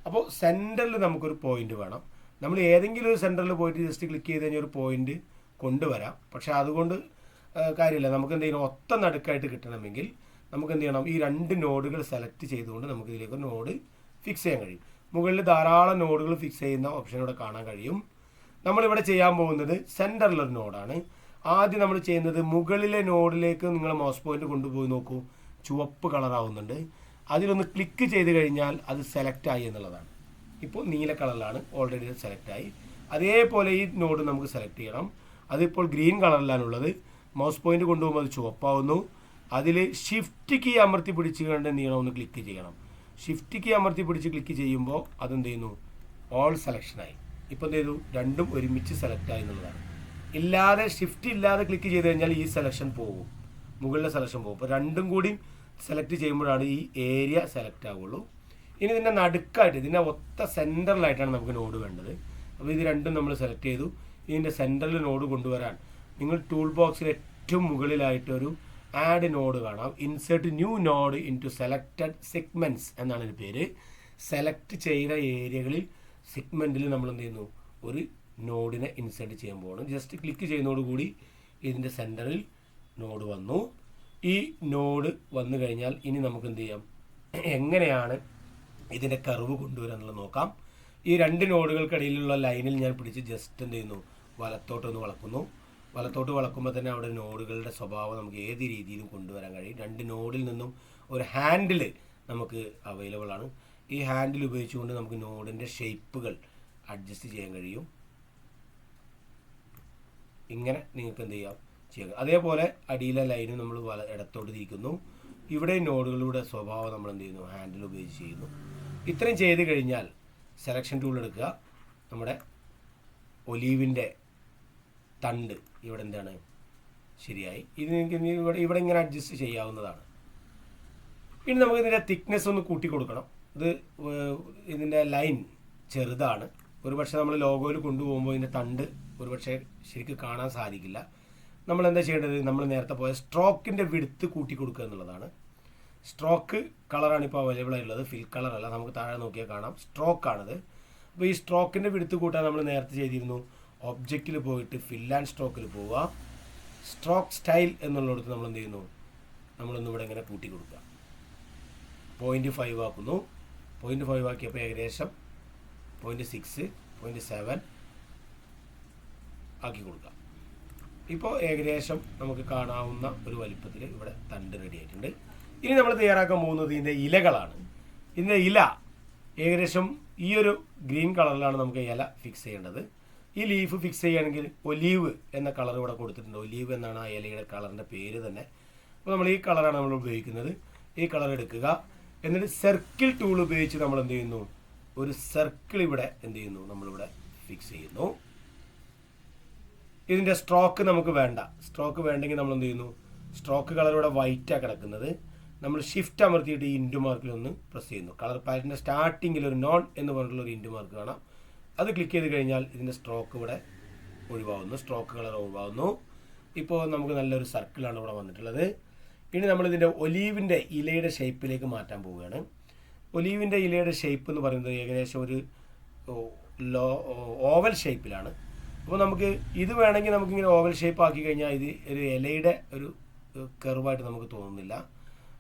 അപ്പോൾ സെൻറ്ററിൽ നമുക്കൊരു പോയിന്റ് വേണം. നമ്മൾ ഏതെങ്കിലും ഒരു സെൻറ്ററിൽ പോയിട്ട് ജസ്റ്റ് ക്ലിക്ക് ചെയ്ത് കഴിഞ്ഞാൽ ഒരു പോയിന്റ് കൊണ്ടുവരാം. പക്ഷേ അതുകൊണ്ട് കാര്യമില്ല. നമുക്ക് എന്ത് ചെയ്യണം, ഒത്ത നടുക്കായിട്ട് കിട്ടണമെങ്കിൽ നമുക്ക് എന്ത് ചെയ്യണം, ഈ 2 നോഡുകൾ സെലക്ട് ചെയ്തുകൊണ്ട് നമുക്ക് ഇതിലേക്ക് ഒരു നോഡ് ഫിക്സ് ചെയ്യാൻ കഴിയും. മുകളിൽ ധാരാളം നോഡുകൾ ഫിക്സ് ചെയ്യുന്ന ഓപ്ഷൻ ഇവിടെ കാണാൻ കഴിയും. നമ്മളിവിടെ ചെയ്യാൻ പോകുന്നത് സെൻറ്ററിലൊരു നോഡാണ്. ആദ്യം നമ്മൾ ചെയ്യുന്നത് മുകളിലെ നോഡിലേക്ക് നിങ്ങൾ മൗസ് പോയിന്റ് കൊണ്ടുപോയി നോക്കൂ, ചുവപ്പ് കളറാവുന്നുണ്ട്. അതിലൊന്ന് ക്ലിക്ക് ചെയ്ത് കഴിഞ്ഞാൽ അത് സെലക്ട് ആയി എന്നുള്ളതാണ്. ഇപ്പോൾ നീല കളറിലാണ് ഓൾറെഡി സെലക്ട് ആയി. അതേപോലെ ഈ നോഡ് നമുക്ക് സെലക്ട് ചെയ്യണം. അതിപ്പോൾ ഗ്രീൻ കളറിലാണുള്ളത്. മൗസ് പോയിന്റ് കൊണ്ടുപോകുമ്പോൾ അത് ചുവപ്പാവുന്നു. അതിൽ ഷിഫ്റ്റ് കീ അമർത്തി പിടിച്ച് കണ്ട് എന്ത് ചെയ്യണം, ഒന്ന് ക്ലിക്ക് ചെയ്യണം. ഷിഫ്റ്റ് കീ അമർത്തി പിടിച്ച് ക്ലിക്ക് ചെയ്യുമ്പോൾ അതെന്ത് ചെയ്യുന്നു, ഓൾ സെലക്ഷനായി. ഇപ്പോൾ എന്ത് ചെയ്തു, 2ഉം ഒരുമിച്ച് സെലക്ട് ആയി എന്നുള്ളതാണ്. ഇല്ലാതെ ഷിഫ്റ്റ് ഇല്ലാതെ ക്ലിക്ക് ചെയ്ത് കഴിഞ്ഞാൽ ഈ സെലക്ഷൻ പോകും, മുകളിലെ സെലക്ഷൻ പോകും. അപ്പോൾ 2ഉം കൂടി സെലക്ട് ചെയ്യുമ്പോഴാണ് ഈ ഏരിയ സെലക്ട് ആവുള്ളൂ. ഇനി ഇതിൻ്റെ നടുക്കായിട്ട് ഇതിൻ്റെ ഒത്ത സെൻറ്ററിലായിട്ടാണ് നമുക്ക് നോഡ് വേണ്ടത്. അപ്പോൾ ഇത് 2ഉം നമ്മൾ സെലക്ട് ചെയ്തു. ഇതിൻ്റെ സെൻറ്ററിൽ നോഡ് കൊണ്ടുവരാൻ നിങ്ങൾ ടൂൾ ബോക്സിൽ ഏറ്റവും മുകളിലായിട്ടൊരു ആഡ് നോഡ് കാണാം. Insert new node into selected segments എന്നാണ് ഇതിൻ്റെ പേര്. സെലക്ട് ചെയ്ത ഏരിയകളിൽ സെഗ്മെൻറ്റിൽ നമ്മൾ എന്ത് ചെയ്യുന്നു, ഒരു നോഡിനെ ഇൻസേർട്ട് ചെയ്യാൻ പോകണം. ജസ്റ്റ് ക്ലിക്ക് ചെയ്യുന്നതോടുകൂടി ഇതിൻ്റെ സെൻറ്ററിൽ നോഡ് വന്നു. ഈ നോഡ് വന്നു കഴിഞ്ഞാൽ ഇനി നമുക്ക് എന്ത് ചെയ്യാം, എങ്ങനെയാണ് ഇതിൻ്റെ കർവ് കൊണ്ടുവരിക എന്നുള്ളത് നോക്കാം. ഈ 2 നോഡുകൾക്കിടയിലുള്ള ലൈനിൽ ഞാൻ പിടിച്ച് ജസ്റ്റ് എന്ത് ചെയ്യുന്നു, വലത്തോട്ടൊന്ന് വളക്കുന്നു. വലത്തോട്ട് വളക്കുമ്പോൾ തന്നെ അവിടെ നോഡുകളുടെ സ്വഭാവം നമുക്ക് ഏത് രീതിയിലും കൊണ്ടുവരാൻ കഴിയും. 2 നോഡിൽ നിന്നും ഒരു ഹാൻഡിൽ നമുക്ക് അവൈലബിൾ ആണ്. ഈ ഹാൻഡിൽ ഉപയോഗിച്ചുകൊണ്ട് നമുക്ക് നോഡിൻ്റെ ഷേപ്പുകൾ അഡ്ജസ്റ്റ് ചെയ്യാൻ കഴിയും. ഇങ്ങനെ നിങ്ങൾക്ക് എന്ത് ചെയ്യാം, ചെയ്യുക. അതേപോലെ അടിയിലെ ലൈന് നമ്മൾ ഇടത്തോട്ട് തിരിക്കുന്നു. ഇവിടെ നോഡുകളുടെ സ്വഭാവം നമ്മൾ എന്ത് ചെയ്യുന്നു, ഹാൻഡിൽ ഉപയോഗിച്ച് ചെയ്യുന്നു. ഇത്രയും ചെയ്ത് കഴിഞ്ഞാൽ സെലക്ഷൻ ടൂൾ എടുക്കുക. നമ്മുടെ ഒലീവിൻ്റെ തണ്ട് ഇവിടെ എന്താണ് ശരിയായി. ഇത് നിങ്ങൾക്ക് ഇവിടെ ഇങ്ങനെ അഡ്ജസ്റ്റ് ചെയ്യാവുന്നതാണ്. ഇനി നമുക്ക് ഇതിൻ്റെ തിക്നെസ് ഒന്ന് കൂട്ടി കൊടുക്കണം. ഇതിൻ്റെ ലൈൻ ചെറുതാണ്. ഒരുപക്ഷെ നമ്മൾ ലോഗോയിൽ കൊണ്ടുപോകുമ്പോൾ ഇതിൻ്റെ തണ്ട് ഒരുപക്ഷെ ശരിക്കും കാണാൻ സാധിക്കില്ല. നമ്മൾ എന്താ ചെയ്യേണ്ടത്, നമ്മൾ നേരത്തെ പോയ സ്ട്രോക്കിൻ്റെ വിഡ്ത്ത് കൂട്ടി കൊടുക്കുക എന്നുള്ളതാണ്. സ്ട്രോക്ക് കളറാണ് ഇപ്പോൾ അവൈലബിൾ ആയിട്ടുള്ളത്, ഫിൽ കളറല്ല. നമുക്ക് താഴെ നോക്കിയാൽ കാണാം സ്ട്രോക്കാണിത്. അപ്പോൾ ഈ സ്ട്രോക്കിൻ്റെ വിഡ്ത്ത് കൂട്ടാൻ നമ്മൾ നേരത്തെ ചെയ്തിരുന്നു. ഒബ്ജക്റ്റിൽ പോയിട്ട് ഫിൽ ആൻഡ് സ്ട്രോക്കിൽ പോവുക. സ്ട്രോക്ക് സ്റ്റൈൽ എന്നുള്ളിടത്ത് നമ്മൾ എന്ത് ചെയ്യുന്നു, നമ്മളൊന്നും ഇവിടെ ഇങ്ങനെ കൂട്ടി കൊടുക്കുക. 0.5 ആക്കുന്നു. 0.5 ആക്കിയപ്പോൾ ഏകദേശം 0.6, 0.7 ആക്കി കൊടുക്കാം. ഇപ്പോൾ ഏകദേശം നമുക്ക് കാണാവുന്ന ഒരു വലിപ്പത്തിൽ ഇവിടെ തണ്ട് റെഡി ആയിട്ടുണ്ട്. ഇനി നമ്മൾ തയ്യാറാക്കാൻ പോകുന്നത് ഇതിൻ്റെ ഇലകളാണ്. ഇതിൻ്റെ ഇല ഏകദേശം ഈ ഒരു ഗ്രീൻ കളറിലാണ് നമുക്ക് ഇല ഫിക്സ് ചെയ്യേണ്ടത്. ഈ ലീഫ് ഫിക്സ് ചെയ്യുകയാണെങ്കിൽ ഒലീവ് എന്ന കളർ ഇവിടെ കൊടുത്തിട്ടുണ്ട്. ഒലീവ് എന്നാണ് ആ ഇലയുടെ കളറിൻ്റെ പേര് തന്നെ. അപ്പോൾ നമ്മൾ ഈ കളറാണ് നമ്മൾ ഉപയോഗിക്കുന്നത്. ഈ കളർ എടുക്കുക. എന്നിട്ട് സർക്കിൾ ടൂൾ ഉപയോഗിച്ച് നമ്മൾ എന്ത് ചെയ്യുന്നു, ഒരു സർക്കിൾ ഇവിടെ എന്ത് ചെയ്യുന്നു, നമ്മളിവിടെ ഫിക്സ് ചെയ്യുന്നു. ഇതിൻ്റെ സ്ട്രോക്ക് നമുക്ക് വേണ്ട. സ്ട്രോക്ക് വേണ്ടെങ്കിൽ നമ്മൾ എന്ത് ചെയ്യുന്നു, സ്ട്രോക്ക് കളർ ഇവിടെ വൈറ്റാണ് കിടക്കുന്നത്. നമ്മൾ ഷിഫ്റ്റ് അമർത്തിയിട്ട് ഈ ഇൻറ്റു മാർക്കിൽ ഒന്ന് പ്രസ് ചെയ്യുന്നു. കളർ പാലറ്റിൻ്റെ സ്റ്റാർട്ടിങ്ങിൽ ഒരു നോൺ എന്ന് പറഞ്ഞിട്ടുള്ള ഒരു ഇൻറ്റു മാർക്ക് കാണാം. അത് ക്ലിക്ക് ചെയ്ത് കഴിഞ്ഞാൽ ഇതിൻ്റെ സ്ട്രോക്ക് ഇവിടെ ഒഴിവാകുന്നു, സ്ട്രോക്ക് കളർ ഒഴിവാകുന്നു. ഇപ്പോൾ നമുക്ക് നല്ലൊരു സർക്കിളാണ് ഇവിടെ വന്നിട്ടുള്ളത്. ഇനി നമ്മളിതിൻ്റെ ഒലീവിൻ്റെ ഇലയുടെ ഷേപ്പിലേക്ക് മാറ്റാൻ പോവുകയാണ്. ഒലീവിൻ്റെ ഇലയുടെ ഷേപ്പ് എന്ന് പറയുന്നത് ഏകദേശം ഒരു ഓവൽ ഷേപ്പിലാണ്. അപ്പോൾ നമുക്ക് ഇത് വേണമെങ്കിൽ നമുക്കിങ്ങനെ ഓവൽ ഷേപ്പ് ആക്കി കഴിഞ്ഞാൽ ഇത് ഒരു ഇലയുടെ ഒരു കർവായിട്ട് നമുക്ക് തോന്നുന്നില്ല.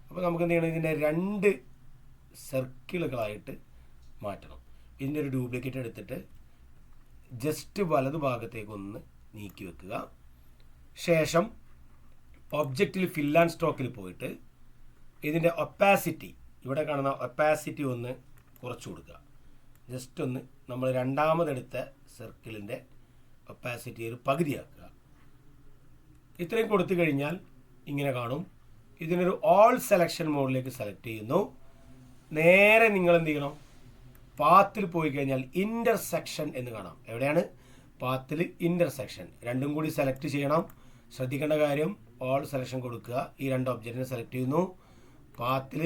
അപ്പോൾ നമുക്ക് എന്ത് ചെയ്യണം, ഇതിൻ്റെ 2 സർക്കിളുകളായിട്ട് മാറ്റണം. ഇതിൻ്റെ ഒരു ഡ്യൂപ്ലിക്കേറ്റ് എടുത്തിട്ട് ജസ്റ്റ് വലതു ഭാഗത്തേക്ക് ഒന്ന് നീക്കി വെക്കുക. ശേഷം ഒബ്ജക്റ്റിൽ ഫിൽ ആൻഡ് സ്ട്രോക്കിൽ പോയിട്ട് ഇതിൻ്റെ ഒപ്പാസിറ്റി, ഇവിടെ കാണുന്ന ഒപ്പാസിറ്റി ഒന്ന് കുറച്ച് കൊടുക്കുക. ജസ്റ്റ് ഒന്ന് നമ്മൾ രണ്ടാമതെടുത്ത സർക്കിളിൻ്റെ ഒപ്പാസിറ്റി ഒരു പകുതിയാക്കുക. ഇത്രയും കൊടുത്തു കഴിഞ്ഞാൽ ഇങ്ങനെ കാണും. ഇതിനൊരു ഓൾ സെലക്ഷൻ മോഡിലേക്ക് സെലക്ട് ചെയ്യുന്നു. നേരെ നിങ്ങൾ എന്ത് ചെയ്യണം, പാത്തിൽ പോയി കഴിഞ്ഞാൽ ഇൻ്റർസെക്ഷൻ എന്ന് കാണാം. എവിടെയാണ്? പാത്തിൽ ഇൻ്റർസെക്ഷൻ. രണ്ടും കൂടി സെലക്ട് ചെയ്യണം. ശ്രദ്ധിക്കേണ്ട കാര്യം, ഓൾ സെലക്ഷൻ കൊടുക്കുക. ഈ 2 ഒബ്ജക്റ്റിനെ സെലക്ട് ചെയ്യുന്നു. പാത്തിൽ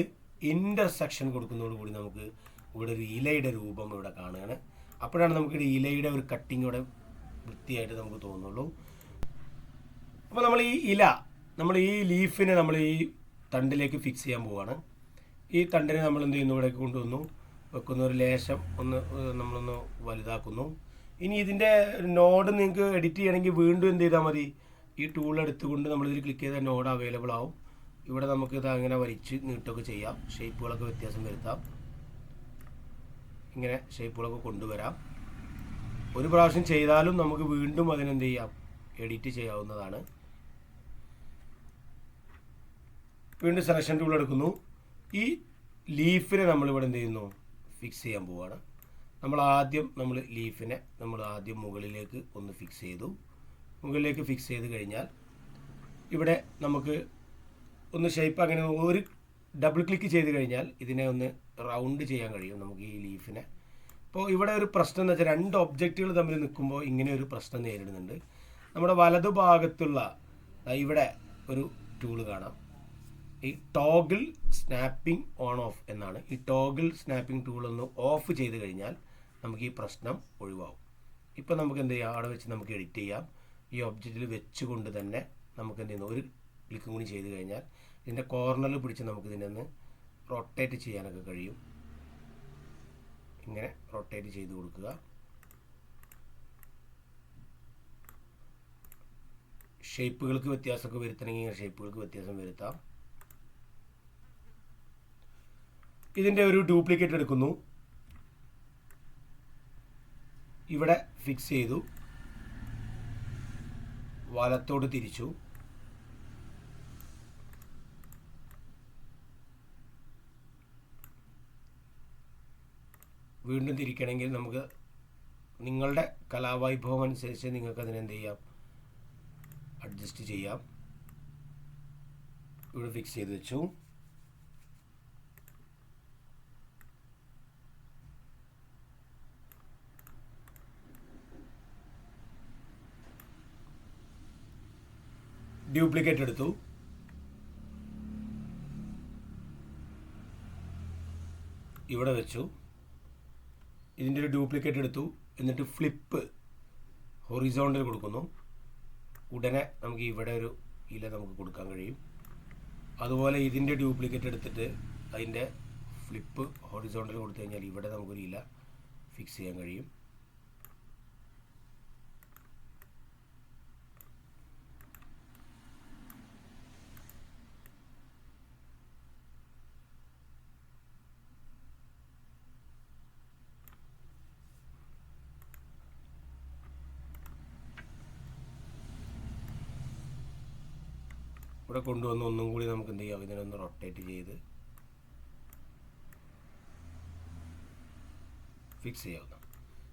ഇൻ്റർസെക്ഷൻ കൊടുക്കുന്നതോടുകൂടി നമുക്ക് ഇവിടെ ഒരു ഇലയുടെ രൂപം ഇവിടെ കാണുകയാണ്. അപ്പോഴാണ് നമുക്ക് ഇലയുടെ ഒരു കട്ടിങ് ഇവിടെ വൃത്തിയായിട്ട് നമുക്ക് തോന്നുള്ളൂ. അപ്പോൾ നമ്മൾ ഈ ഇല, നമ്മൾ ഈ ലീഫിനെ നമ്മൾ ഈ തണ്ടിലേക്ക് ഫിക്സ് ചെയ്യാൻ പോവുകയാണ്. ഈ തണ്ടിനെ നമ്മൾ എന്ത് ചെയ്യുന്നു, ഇവിടേക്ക് കൊണ്ടുവന്നു വെക്കുന്ന ഒരു ലേശം ഒന്ന് നമ്മളൊന്ന് വലുതാക്കുന്നു. ഇനി ഇതിൻ്റെ നോഡ് നിങ്ങൾക്ക് എഡിറ്റ് ചെയ്യണമെങ്കിൽ വീണ്ടും എന്ത് ചെയ്താൽ മതി, ഈ ടൂൾ എടുത്തുകൊണ്ട് നമ്മളിതിൽ ക്ലിക്ക് ചെയ്താൽ നോഡ് അവൈലബിൾ ആവും. ഇവിടെ നമുക്ക് ഇത് അങ്ങനെ വലിച്ച് നീട്ടൊക്കെ ചെയ്യാം. ഷേപ്പുകളൊക്കെ വ്യത്യാസം വരുത്താം. ഇങ്ങനെ ഷേപ്പുകളൊക്കെ കൊണ്ടുവരാം. ഒരു പ്രാവശ്യം ചെയ്താലും നമുക്ക് വീണ്ടും അതിനെന്ത് ചെയ്യാം, എഡിറ്റ് ചെയ്യാവുന്നതാണ്. വീണ്ടും സെലക്ഷൻ ടൂൾ എടുക്കുന്നു. ഈ ലീഫിനെ നമ്മളിവിടെ എന്ത് ചെയ്യുന്നു, ഫിക്സ് ചെയ്യാൻ പോവുകയാണ്. നമ്മൾ ലീഫിനെ ആദ്യം മുകളിലേക്ക് ഒന്ന് ഫിക്സ് ചെയ്തു. മുകളിലേക്ക് ഫിക്സ് ചെയ്ത് കഴിഞ്ഞാൽ ഇവിടെ നമുക്ക് ഒന്ന് ഷേപ്പ് അങ്ങനെ ഒരു ഡബിൾ ക്ലിക്ക് ചെയ്ത് കഴിഞ്ഞാൽ ഇതിനെ ഒന്ന് റൗണ്ട് ചെയ്യാൻ കഴിയും നമുക്ക് ഈ ലീഫിനെ. അപ്പോൾ ഇവിടെ ഒരു പ്രശ്നം എന്ന് വെച്ചാൽ 2 ഒബ്ജക്റ്റുകൾ തമ്മിൽ നിൽക്കുമ്പോൾ ഇങ്ങനെ ഒരു പ്രശ്നം നേരിടുന്നുണ്ട്. നമ്മുടെ വലതുഭാഗത്തുള്ള ഇവിടെ ഒരു ടൂള് കാണാം. ഈ ടോഗിൾ സ്നാപ്പിംഗ് ഓൺ ഓഫ് എന്നാണ്. ഈ ടോഗിൾ സ്നാപ്പിംഗ് ടൂൾ ഒന്ന് ഓഫ് ചെയ്ത് കഴിഞ്ഞാൽ നമുക്ക് ഈ പ്രശ്നം ഒഴിവാകും. ഇപ്പോൾ നമുക്ക് എന്ത് ചെയ്യാം, അവിടെ വെച്ച് നമുക്ക് എഡിറ്റ് ചെയ്യാം. ഈ ഒബ്ജക്റ്റിൽ വെച്ചുകൊണ്ട് തന്നെ നമുക്ക് എന്ത് ചെയ്യുന്നു, ഒരു ക്ലിക്കും കൂടി ചെയ്ത് കഴിഞ്ഞാൽ ഇതിൻ്റെ കോർണറിൽ പിടിച്ച് നമുക്ക് ഇതിനെ ഒന്ന് റൊട്ടേറ്റ് ചെയ്യാനൊക്കെ കഴിയും. ഇങ്ങനെ റൊട്ടേറ്റ് ചെയ്ത് കൊടുക്കുക. ഷേപ്പുകൾക്ക് വ്യത്യാസമൊക്കെ വരുത്തണമെങ്കിൽ ഷേപ്പുകൾക്ക് വ്യത്യാസം വരുത്താം. ഇതിൻ്റെ ഒരു ഡ്യൂപ്ലിക്കേറ്റ് എടുക്കുന്നു. ഇവിടെ ഫിക്സ് ചെയ്തു. വലത്തോട് തിരിച്ചു. വീണ്ടും തിരിക്കണമെങ്കിൽ നമുക്ക് നിങ്ങളുടെ കലാവൈഭവം അനുസരിച്ച് നിങ്ങൾക്ക് അതിനെന്ത് ചെയ്യാം, അഡ്ജസ്റ്റ് ചെയ്യാം. ഇവിടെ ഫിക്സ് ചെയ്ത് വെച്ചു. ഡ്യൂപ്ലിക്കേറ്റ് എടുത്തു. ഇവിടെ വെച്ചു. ഇതിൻ്റെ ഒരു ഡ്യൂപ്ലിക്കേറ്റ് എടുത്തു. എന്നിട്ട് ഫ്ലിപ്പ് ഹൊറിസോണ്ടൽ കൊടുക്കുന്നു. ഉടനെ നമുക്ക് ഇവിടെ ഒരു ഇല നമുക്ക് കൊടുക്കാൻ കഴിയും. അതുപോലെ ഇതിൻ്റെ ഡ്യൂപ്ലിക്കേറ്റ് എടുത്തിട്ട് അതിൻ്റെ ഫ്ലിപ്പ് ഹൊറിസോണ്ടൽ കൊടുത്തു കഴിഞ്ഞാൽ ഇവിടെ നമുക്കൊരു ഇല ഫിക്സ് ചെയ്യാൻ കഴിയും. ഇവിടെ കൊണ്ടുവന്ന് ഒന്നും കൂടി നമുക്ക് എന്ത് ചെയ്യാം, ഇതിനൊന്ന് റൊട്ടേറ്റ് ചെയ്ത് ഫിക്സ് ചെയ്യാവുന്ന.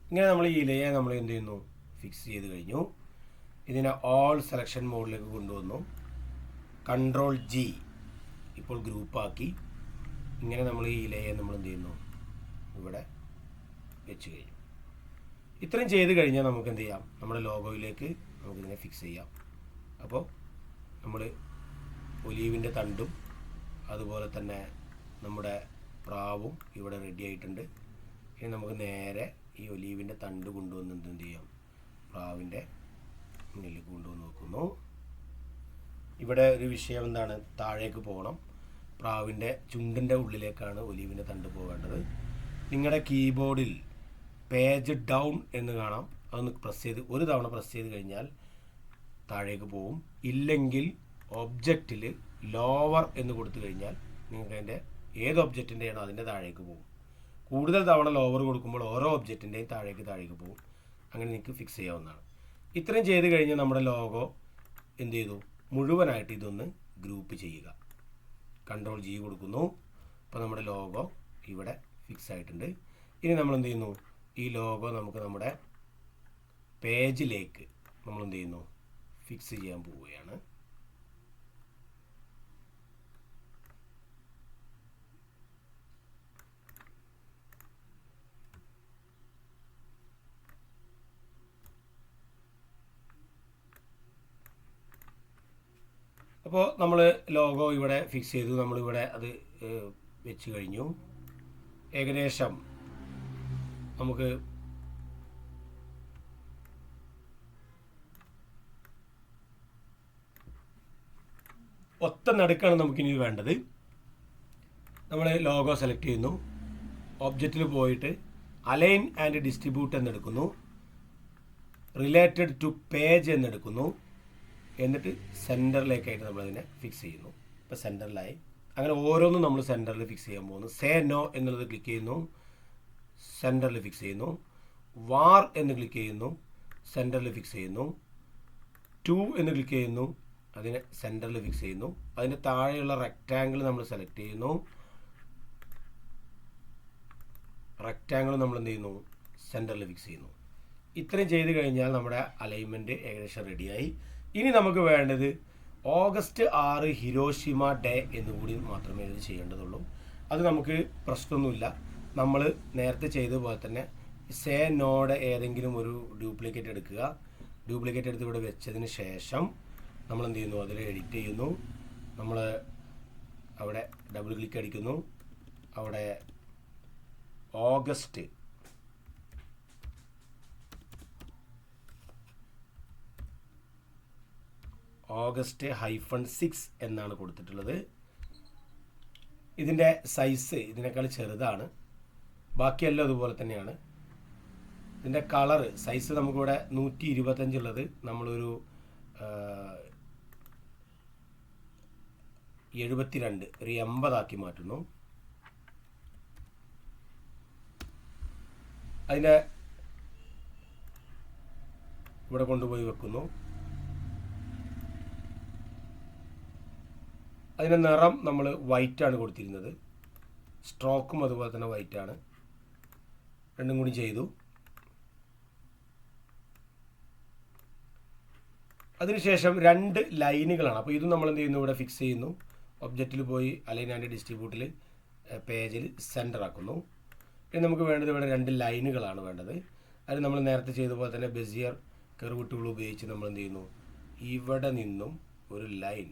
ഇങ്ങനെ നമ്മൾ ഈ ഇലയെ നമ്മൾ എന്ത് ചെയ്യുന്നു, ഫിക്സ് ചെയ്ത് കഴിഞ്ഞു. ഇതിനെ ഓൾ സെലക്ഷൻ മോഡിലേക്ക് കൊണ്ടുവന്നു. Ctrl G ഇപ്പോൾ ഗ്രൂപ്പാക്കി. ഇങ്ങനെ നമ്മൾ ഈ ഇലയെ നമ്മൾ എന്ത് ചെയ്യുന്നു, ഇവിടെ വെച്ച് കഴിഞ്ഞു. ഇത്രയും ചെയ്ത് കഴിഞ്ഞാൽ നമുക്ക് എന്ത് ചെയ്യാം, നമ്മുടെ ലോഗോയിലേക്ക് നമുക്കിതിനെ ഫിക്സ് ചെയ്യാം. അപ്പോൾ നമ്മൾ ഒലീവിൻ്റെ തണ്ടും അതുപോലെ തന്നെ നമ്മുടെ പ്രാവും ഇവിടെ റെഡി ആയിട്ടുണ്ട്. ഇനി നമുക്ക് നേരെ ഈ ഒലീവിൻ്റെ തണ്ട് കൊണ്ടുവന്ന് എന്ത് ചെയ്യാം, പ്രാവിൻ്റെ മുന്നിലേക്ക് കൊണ്ടുവന്ന് നോക്കുന്നു. ഇവിടെ ഒരു വിഷയം എന്താണ്, താഴേക്ക് പോകണം. പ്രാവിൻ്റെ ചുണ്ടിൻ്റെ ഉള്ളിലേക്കാണ് ഒലീവിൻ്റെ തണ്ട് പോകേണ്ടത്. നിങ്ങളുടെ കീബോർഡിൽ പേജ് ഡൗൺ എന്ന് കാണാം. അതൊന്ന് പ്രസ് ചെയ്ത് ഒരു തവണ പ്രസ് ചെയ്ത് കഴിഞ്ഞാൽ താഴേക്ക് പോവും. ഇല്ലെങ്കിൽ ഒബ്ജക്റ്റിൽ ലോവർ എന്ന് കൊടുത്തു കഴിഞ്ഞാൽ നിങ്ങൾക്ക് അതിൻ്റെ ഏത് ഒബ്ജക്റ്റിൻ്റെയാണോ അതിൻ്റെ താഴേക്ക് പോകും. കൂടുതൽ തവണ ലോവർ കൊടുക്കുമ്പോൾ ഓരോ ഒബ്ജക്റ്റിൻ്റെയും താഴേക്ക് പോകും. അങ്ങനെ നിങ്ങൾക്ക് ഫിക്സ് ചെയ്യാവുന്നതാണ്. ഇത്രയും ചെയ്ത് കഴിഞ്ഞാൽ നമ്മുടെ ലോഗോ എന്ത് ചെയ്തു, മുഴുവനായിട്ട് ഇതൊന്ന് ഗ്രൂപ്പ് ചെയ്യുക. കൺട്രോൾ G കൊടുക്കുന്നു. അപ്പോൾ നമ്മുടെ ലോഗോ ഇവിടെ ഫിക്സ് ആയിട്ടുണ്ട്. ഇനി നമ്മൾ എന്ത് ചെയ്യുന്നു, ഈ ലോഗോ നമുക്ക് നമ്മുടെ പേജിലേക്ക് നമ്മൾ എന്ത് ചെയ്യുന്നു, ഫിക്സ് ചെയ്യാൻ പോവുകയാണ്. അപ്പോൾ നമ്മൾ ലോഗോ ഇവിടെ ഫിക്സ് ചെയ്തു. നമ്മളിവിടെ അത് വെച്ച് കഴിഞ്ഞു. ഏകദേശം നമുക്ക് ഒത്ത നടുക്കാണ് നമുക്കിനി വേണ്ടത്. നമ്മൾ ലോഗോ സെലക്ട് ചെയ്യുന്നു. ഒബ്ജക്റ്റിൽ പോയിട്ട് അലൈൻ ആൻഡ് ഡിസ്ട്രിബ്യൂട്ട് എന്നെടുക്കുന്നു. റിലേറ്റഡ് ടു പേജ് എന്നെടുക്കുന്നു. എന്നിട്ട് സെൻറ്ററിലേക്കായിട്ട് നമ്മളതിനെ ഫിക്സ് ചെയ്യുന്നു. ഇപ്പോൾ സെൻറ്ററിലായി. അങ്ങനെ ഓരോന്നും നമ്മൾ സെൻറ്ററിൽ ഫിക്സ് ചെയ്യാൻ പോകുന്നു. സേ നോ എന്നുള്ളത് ക്ലിക്ക് ചെയ്യുന്നു, സെൻറ്ററിൽ ഫിക്സ് ചെയ്യുന്നു. വാർ എന്ന് ക്ലിക്ക് ചെയ്യുന്നു, സെൻറ്ററിൽ ഫിക്സ് ചെയ്യുന്നു. ടു എന്ന് ക്ലിക്ക് ചെയ്യുന്നു, അതിനെ സെൻറ്ററിൽ ഫിക്സ് ചെയ്യുന്നു. അതിൻ്റെ താഴെയുള്ള റെക്റ്റാങ്കിൾ നമ്മൾ സെലക്ട് ചെയ്യുന്നു. റെക്റ്റാങ്കിൾ നമ്മൾ എന്ത് ചെയ്യുന്നു, സെൻറ്ററിൽ ഫിക്സ് ചെയ്യുന്നു. ഇത്രയും ചെയ്ത് കഴിഞ്ഞാൽ നമ്മുടെ അലൈൻമെൻറ്റ് ഏകദേശം റെഡിയായി. ഇനി നമുക്ക് വേണ്ടത് ഓഗസ്റ്റ് 6 ഹിരോഷിമ ഡേ എന്നുകൂടി മാത്രമേ ഇത് ചെയ്യേണ്ടതുള്ളൂ. അത് നമുക്ക് പ്രശ്നമൊന്നുമില്ല. നമ്മൾ നേരത്തെ ചെയ്തതുപോലെ തന്നെ സേ നോയുടെ ഏതെങ്കിലും ഒരു ഡ്യൂപ്ലിക്കേറ്റ് എടുക്കുക. ഡ്യൂപ്ലിക്കേറ്റ് എടുത്ത് ഇവിടെ വെച്ചതിന് ശേഷം നമ്മൾ എന്ത് ചെയ്യുന്നു, അതിൽ എഡിറ്റ് ചെയ്യുന്നു. നമ്മൾ അവിടെ ഡബിൾ ക്ലിക്ക് അടിക്കുന്നു. അവിടെ ഓഗസ്റ്റ് -6 എന്നാണ് കൊടുത്തിട്ടുള്ളത്. ഇതിൻ്റെ സൈസ് ഇതിനേക്കാൾ ചെറുതാണ്. ബാക്കിയെല്ലാം അതുപോലെ തന്നെയാണ്. ഇതിൻ്റെ കളറ് സൈസ് നമുക്കിവിടെ 125 ഉള്ളത് നമ്മളൊരു 72 ഒരു 80 ആക്കി മാറ്റുന്നു. അതിനെ ഇവിടെ കൊണ്ടുപോയി വെക്കുന്നു. അതിൻ്റെ നിറം നമ്മൾ വൈറ്റാണ് കൊടുത്തിരുന്നത്. സ്ട്രോക്കും അതുപോലെ തന്നെ വൈറ്റാണ്. രണ്ടും കൂടി ചെയ്തു. അതിനുശേഷം 2 ലൈനുകളാണ്. അപ്പോൾ ഇതും നമ്മൾ എന്ത് ചെയ്യുന്നു, ഇവിടെ ഫിക്സ് ചെയ്യുന്നു. ഒബ്ജക്റ്റിൽ പോയി അലൈൻ ആൻഡ് ഡിസ്ട്രിബ്യൂട്ടിൽ പേജിൽ സെൻറ്റർ ആക്കുന്നു. ഇനി നമുക്ക് വേണ്ടത് ഇവിടെ 2 ലൈനുകളാണ് വേണ്ടത്. അത് നമ്മൾ നേരത്തെ ചെയ്ത പോലെ തന്നെ ബെസിയർ കർവ് ടൂൾ ഉപയോഗിച്ച് നമ്മൾ എന്ത് ചെയ്യുന്നു, ഇവിടെ നിന്നും ഒരു ലൈൻ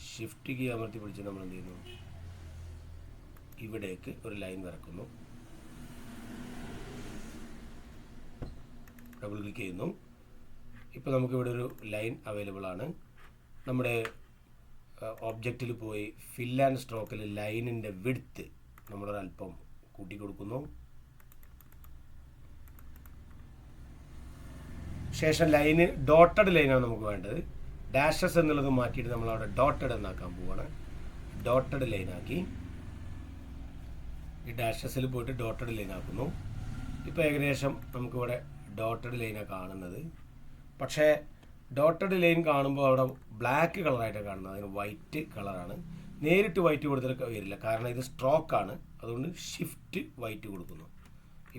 ഷിഫ്റ്റ് കീ അമർത്തി പിടിച്ച് നമ്മൾ എന്ത് ചെയ്യുന്നു, ഇവിടേക്ക് ഒരു ലൈൻ വരക്കുന്നു. ഡബിൾ ക്ലിക്ക് ചെയ്യുന്നു. ഇപ്പോൾ നമുക്കിവിടെ ഒരു ലൈൻ അവൈലബിൾ ആണ്. നമ്മുടെ ഒബ്ജക്റ്റിൽ പോയി ഫിൽ ആൻഡ് സ്ട്രോക്കിൽ ലൈനിൻ്റെ വിഡ്ത്ത് നമ്മളൊരല്പം കൂട്ടി കൊടുക്കുന്നു. ശേഷം ലൈന് ഡോട്ടഡ് ലൈനാണ് നമുക്ക് വേണ്ടത്. ഡാഷസ് എന്നുള്ളത് മാറ്റിയിട്ട് നമ്മളവിടെ ഡോട്ടഡ് എന്നാക്കാൻ പോവുകയാണ്. ഡോട്ടഡ് ലൈനാക്കി ഈ ഡാഷസിൽ പോയിട്ട് ഡോട്ടഡ് ലൈനാക്കുന്നു. ഇപ്പോൾ ഏകദേശം നമുക്കിവിടെ ഡോട്ടഡ് ലൈനാണ് കാണുന്നത്. പക്ഷേ ഡോട്ടഡ് ലൈൻ കാണുമ്പോൾ അവിടെ ബ്ലാക്ക് കളറായിട്ടാണ് കാണുന്നത്. അതിന് വൈറ്റ് കളറാണ്. നേരിട്ട് വൈറ്റ് കൊടുത്തിട്ട് വരില്ല, കാരണം ഇത് സ്ട്രോക്കാണ്. അതുകൊണ്ട് ഷിഫ്റ്റ് വൈറ്റ് കൊടുക്കുന്നു.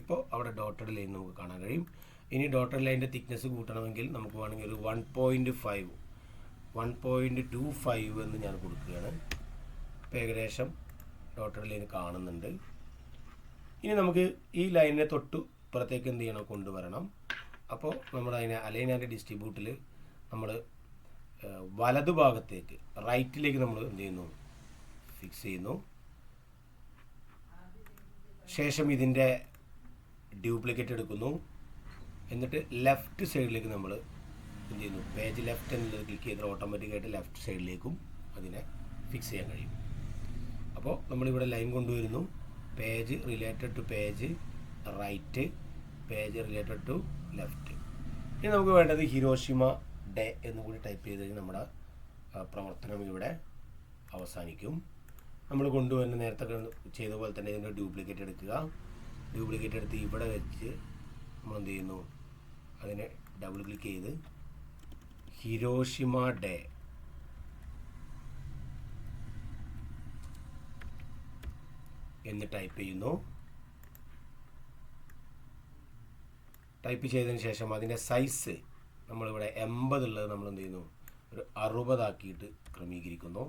ഇപ്പോൾ അവിടെ ഡോട്ടഡ് ലൈൻ നമുക്ക് കാണാൻ കഴിയും. ഇനി ഡോട്ടഡ് ലൈനിൻ്റെ തിക്നെസ് കൂട്ടണമെങ്കിൽ നമുക്ക് വേണമെങ്കിൽ ഒരു 1.25 എന്ന് ഞാൻ കൊടുക്കുകയാണ്. ഇപ്പോൾ ഏകദേശം ഡോട്ടഡ് ലൈൻ കാണുന്നുണ്ട്. ഇനി നമുക്ക് ഈ ലൈനിനെ തൊട്ട് പുറത്തേക്ക് എന്ത് ചെയ്യണം, കൊണ്ടുവരണം. അപ്പോൾ നമ്മൾ അതിനെ അലൈൻ ആൻഡ് ഡിസ്ട്രിബ്യൂട്ടിൽ നമ്മൾ വലതുഭാഗത്തേക്ക് റൈറ്റിലേക്ക് നമ്മൾ എന്ത് ചെയ്യുന്നു, ഫിക്സ് ചെയ്യുന്നു. ശേഷം ഇതിൻ്റെ ഡ്യൂപ്ലിക്കേറ്റ് എടുക്കുന്നു. എന്നിട്ട് ലെഫ്റ്റ് സൈഡിലേക്ക് നമ്മൾ എന്ത് ചെയ്യുന്നു, പേജ് ലെഫ്റ്റ് എന്നുള്ളത് ക്ലിക്ക് ചെയ്താൽ ഓട്ടോമാറ്റിക്കായിട്ട് ലെഫ്റ്റ് സൈഡിലേക്കും അതിനെ ഫിക്സ് ചെയ്യാൻ കഴിയും. അപ്പോൾ നമ്മളിവിടെ ലൈൻ കൊണ്ടുവരുന്നു. Page related to page right, page related to left. ഇനി നമുക്ക് വേണ്ടത് ഹിരോഷിമ ഡേ എന്ന് കൂടി ടൈപ്പ് ചെയ്ത് കഴിഞ്ഞാൽ നമ്മുടെ പ്രവർത്തനം ഇവിടെ അവസാനിക്കും. നമ്മൾ കൊണ്ടുവരുന്ന നേരത്തെ ചെയ്ത പോലെ തന്നെ ഇതിൻ്റെ ഡ്യൂപ്ലിക്കേറ്റ് എടുക്കുക. ഡ്യൂപ്ലിക്കേറ്റ് എടുത്ത് ഇവിടെ വെച്ച് നമ്മൾ എന്ത് ചെയ്യുന്നു, അതിനെ ഡബിൾ ക്ലിക്ക് ചെയ്ത് ഹിരോഷിമ ഡേ എന്ന് ടൈപ്പ് ചെയ്യുന്നു. ടൈപ്പ് ചെയ്തതിന് ശേഷം അതിൻ്റെ സൈസ് നമ്മളിവിടെ 80 ഉള്ളത് നമ്മൾ എന്ത് ചെയ്യുന്നു, ഒരു 60 ആക്കിയിട്ട് ക്രമീകരിക്കുന്നു.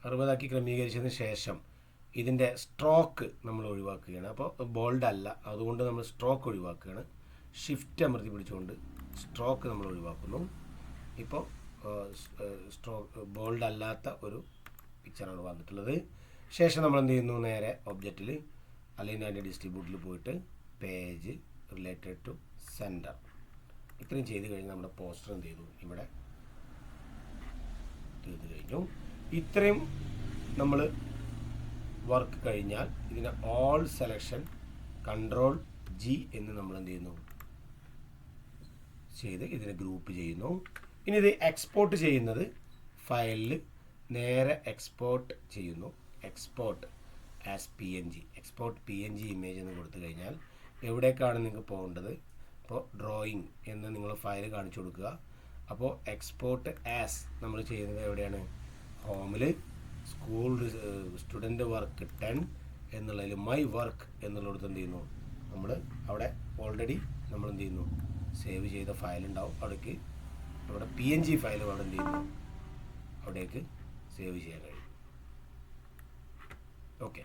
60 ആക്കി ക്രമീകരിച്ചതിന് ശേഷം ഇതിൻ്റെ സ്ട്രോക്ക് നമ്മൾ ഒഴിവാക്കുകയാണ്. അപ്പോൾ ബോൾഡ് അല്ല, അതുകൊണ്ട് നമ്മൾ സ്ട്രോക്ക് ഒഴിവാക്കുകയാണ്. ഷിഫ്റ്റ് അമർത്തി പിടിച്ചുകൊണ്ട് സ്ട്രോക്ക് നമ്മൾ ഒഴിവാക്കുന്നു. ഇപ്പോൾ ബോൾഡ് അല്ലാത്ത ഒരു പിക്ചറാണ് വന്നിട്ടുള്ളത്. ശേഷം നമ്മൾ എന്ത് ചെയ്യുന്നു, നേരെ ഒബ്ജക്റ്റിൽ അലൈൻ ആൻഡ് ഡിസ്ട്രിബ്യൂട്ടിൽ പോയിട്ട് പേജ് റിലേറ്റഡ് ടു സെൻറ്റർ ഇത്രയും ചെയ്ത് കഴിഞ്ഞ് നമ്മുടെ പോസ്റ്റർ എന്ത് ചെയ്തു, ഇവിടെ തീർന്നു കഴിഞ്ഞു. ഇത്രയും നമ്മൾ വർക്ക് കഴിഞ്ഞാൽ ഇതിനെ ഓൾ സെലക്ഷൻ Ctrl+G എന്ന് നമ്മൾ എന്ത് ചെയ്യുന്നു ചെയ്ത് ഇതിനെ ഗ്രൂപ്പ് ചെയ്യുന്നു. ഇനി ഇത് എക്സ്പോർട്ട് ചെയ്യുന്നത് ഫയലിൽ നേരെ എക്സ്പോർട്ട് ചെയ്യുന്നു. Export as PNG, export PNG image എന്ന് കൊടുത്തു കഴിഞ്ഞാൽ എവിടേക്കാണ് നിങ്ങൾക്ക് പോകേണ്ടത്. അപ്പോൾ ഡ്രോയിങ് എന്ന് നിങ്ങൾ ഫയൽ കാണിച്ചു കൊടുക്കുക. അപ്പോൾ എക്സ്പോർട്ട് ആസ് നമ്മൾ ചെയ്യുന്നത് എവിടെയാണ്, ഹോമിൽ സ്കൂൾ സ്റ്റുഡൻറ്റ് വർക്ക് 10 എന്നുള്ളതിൽ മൈ വർക്ക് എന്നുള്ളിടത്ത് എന്ത് ചെയ്യുന്നു, നമ്മൾ അവിടെ ഓൾറെഡി നമ്മൾ എന്ത് ചെയ്യുന്നു, സേവ് ചെയ്ത ഫയൽ ഉണ്ടാവും. അവിടേക്ക് അവിടെ PNG ഫയൽ അവിടെ എന്ത് ചെയ്യുന്നു, അവിടേക്ക് സേവ് ചെയ്യാൻ കഴിയും. ഓക്കെ.